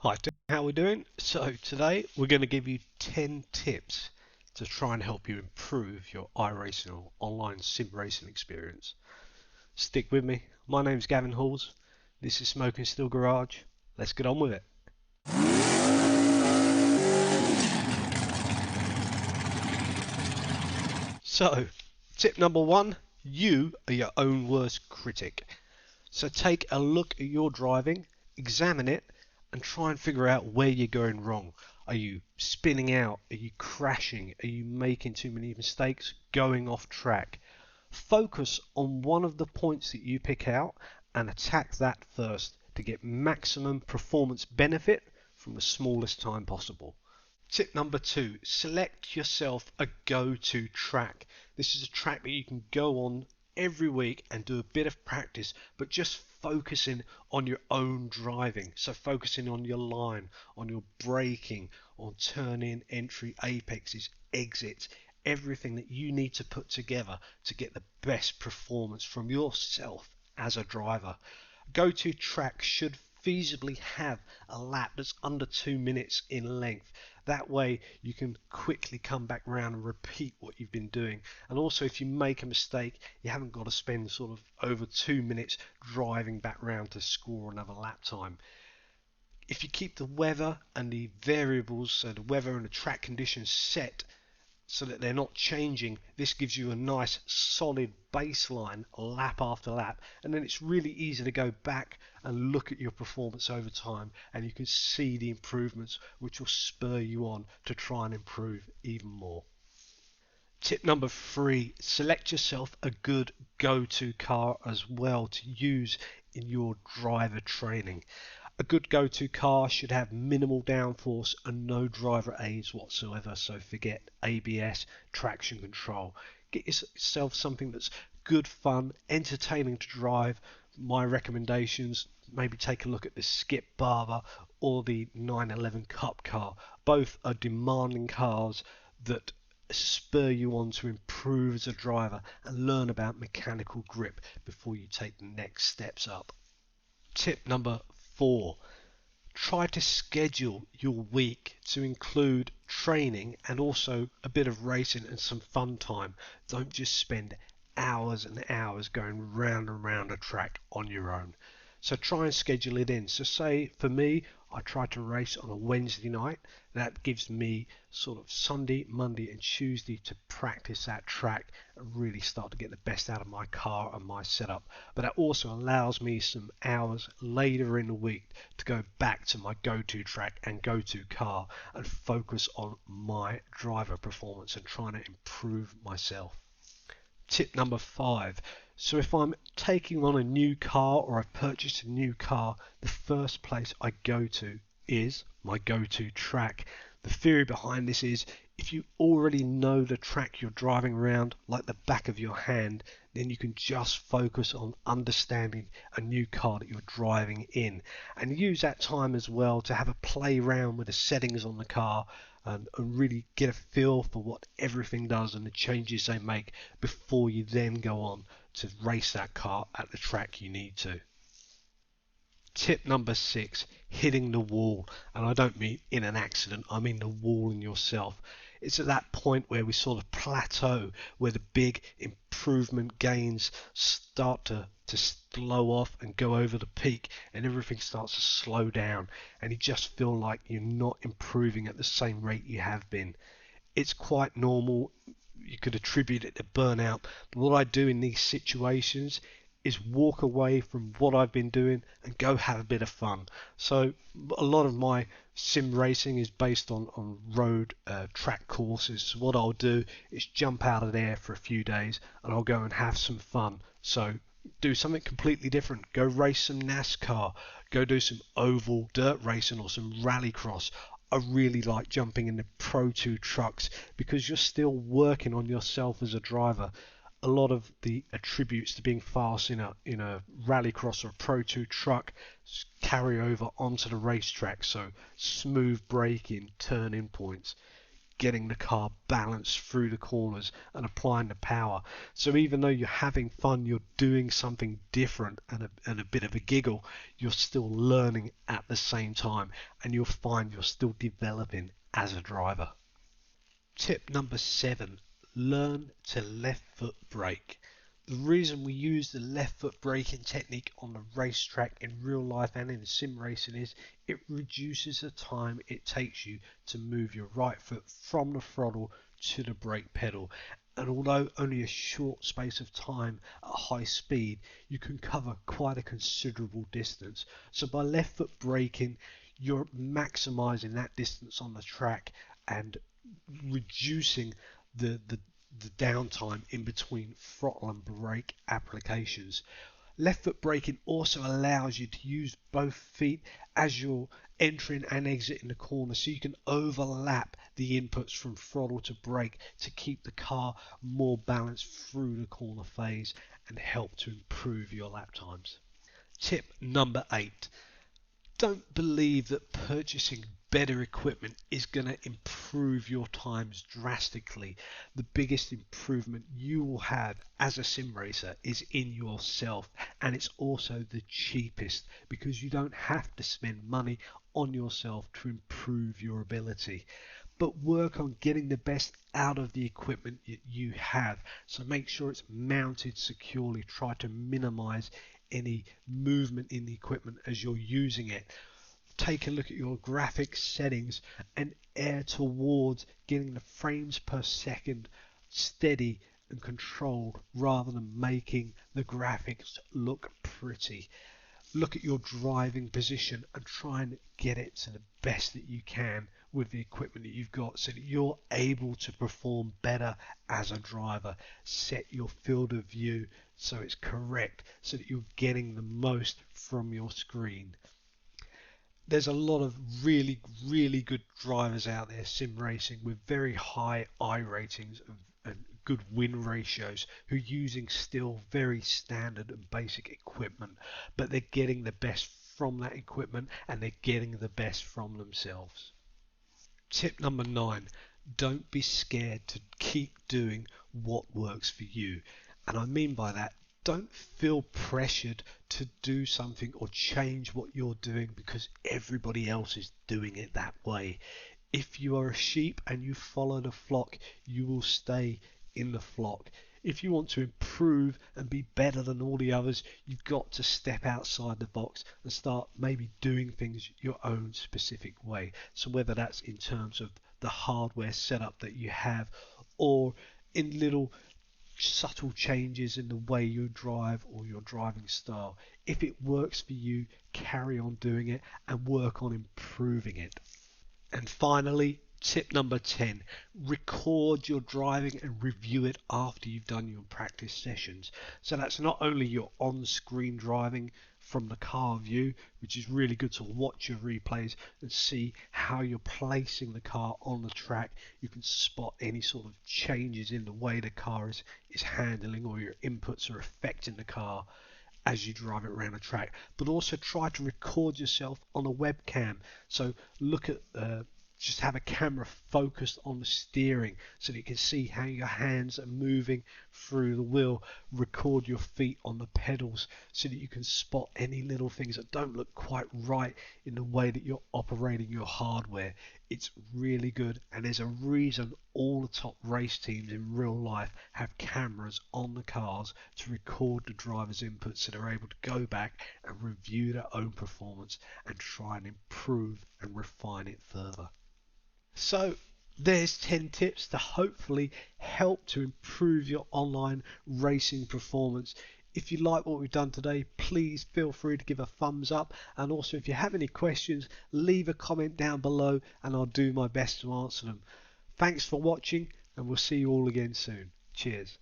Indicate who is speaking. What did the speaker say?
Speaker 1: Hi, how we doing? So today we're going to give you 10 tips to try and help you improve your iRacing or online sim racing experience. Stick with me. My name's Gavin Halls. This is Smoking Still Garage. Let's get on with it. So, tip number one, you are your own worst critic. So take a look at your driving, examine it, and try and figure out where you're going wrong. Are you spinning out? Are you crashing? Are you making too many mistakes? Going off track? Focus on one of the points that you pick out and attack that first to get maximum performance benefit from the smallest time possible. Tip number two, select yourself a go-to track. This is a track that you can go on every week and do a bit of practice, but just focusing on your own driving. So focusing on your line, on your braking, on turn in, entry, apexes, exits, everything that you need to put together to get the best performance from yourself as a driver. Go-to track should feasibly have a lap that's under 2 minutes in length. That way you can quickly come back around and repeat what you've been doing. And also if you make a mistake, you haven't got to spend sort of over 2 minutes driving back round to score another lap time. If you keep the weather and the variables, so the weather and the track conditions set so that they're not changing, this gives you a nice solid baseline lap after lap, and then it's really easy to go back and look at your performance over time, and you can see the improvements which will spur you on to try and improve even more. Tip number three, select yourself a good go-to car as well to use in your driver training. A good go-to car should have minimal downforce and no driver aids whatsoever, so forget ABS, traction control. Get yourself something that's good fun, entertaining to drive. My recommendations, maybe take a look at the Skip Barber or the 911 Cup car. Both are demanding cars that spur you on to improve as a driver and learn about mechanical grip before you take the next steps up. Tip number four, try to schedule your week to include training and also a bit of racing and some fun time. Don't just spend hours and hours going round and round a track on your own. So try and schedule it in. So say for me, I try to race on a Wednesday night. That gives me sort of Sunday, Monday and Tuesday to practice that track and really start to get the best out of my car and my setup. But that also allows me some hours later in the week to go back to my go-to track and go-to car and focus on my driver performance and trying to improve myself. Tip number five. So if I'm taking on a new car or I've purchased a new car, the first place I go to is my go-to track. The theory behind this is if you already know the track you're driving around like the back of your hand, then you can just focus on understanding a new car that you're driving in and use that time as well to have a play around with the settings on the car and really get a feel for what everything does and the changes they make before you then go on to race that car at the track you need to. Tip number six, hitting the wall. And I don't mean in an accident, I mean the wall in yourself. It's at that point where we sort of plateau, where the big improvement gains start to slow off and go over the peak, and everything starts to slow down, and you just feel like you're not improving at the same rate you have been. It's quite normal. You could attribute it to burnout, but what I do in these situations is walk away from what I've been doing and go have a bit of fun. So a lot of my sim racing is based on road track courses. So what I'll do is jump out of there for a few days and I'll go and have some fun. So do something completely different. Go race some NASCAR, go do some oval dirt racing or some rallycross. I really like jumping in the Pro 2 trucks because you're still working on yourself as a driver. A lot of the attributes to being fast in a rallycross or a Pro 2 truck carry over onto the racetrack. So smooth braking, turn-in points. getting the car balanced through the corners and applying the power. So even though you're having fun, you're doing something different and a bit of a giggle, you're still learning at the same time, and you'll find you're still developing as a driver. Tip number 7, learn to left foot brake. The reason we use the left foot braking technique on the racetrack in real life and in sim racing is it reduces the time it takes you to move your right foot from the throttle to the brake pedal. And although only a short space of time at high speed, you can cover quite a considerable distance. So by left foot braking, you're maximising that distance on the track and reducing the downtime in between throttle and brake applications. Left foot braking also allows you to use both feet as you're entering and exiting the corner, so you can overlap the inputs from throttle to brake to keep the car more balanced through the corner phase and help to improve your lap times. Tip number 8. Don't believe that purchasing better equipment is going to improve your times drastically. The biggest improvement you will have as a sim racer is in yourself, and it's also the cheapest because you don't have to spend money on yourself to improve your ability. But work on getting the best out of the equipment you have. So make sure it's mounted securely. Try to minimize any movement in the equipment as you're using it. Take a look at your graphics settings and err towards getting the frames per second steady and controlled rather than making the graphics look pretty. Look at your driving position and try and get it to the best that you can with the equipment that you've got so that you're able to perform better as a driver. Set your field of view so it's correct so that you're getting the most from your screen. There's a lot of really good drivers out there sim racing with very high I ratings and good win ratios who are using still very standard and basic equipment, but they're getting the best from that equipment and they're getting the best from themselves. Tip number 9, don't be scared to keep doing what works for you. And I mean by that, don't feel pressured to do something or change what you're doing because everybody else is doing it that way. If you are a sheep and you follow the flock, you will stay in the flock. If you want to improve and be better than all the others, you've got to step outside the box and start maybe doing things your own specific way. So whether that's in terms of the hardware setup that you have or in little subtle changes in the way you drive or your driving style. If it works for you, carry on doing it and work on improving it. And finally, tip number 10, record your driving and review it after you've done your practice sessions. So that's not only your on-screen driving from the car view, which is really good to watch your replays and see how you're placing the car on the track. You can spot any sort of changes in the way the car is handling or your inputs are affecting the car as you drive it around the track, but also try to record yourself on a webcam. So look at just have a camera focused on the steering so that you can see how your hands are moving through the wheel. Record your feet on the pedals so that you can spot any little things that don't look quite right in the way that you're operating your hardware. It's really good, and there's a reason all the top race teams in real life have cameras on the cars to record the driver's inputs so they're able to go back and review their own performance and try and improve and refine it further. So there's 10 tips to hopefully help to improve your online racing performance. If you like what we've done today, please feel free to give a thumbs up, and also if you have any questions, leave a comment down below and I'll do my best to answer them. Thanks for watching, and we'll see you all again soon. Cheers.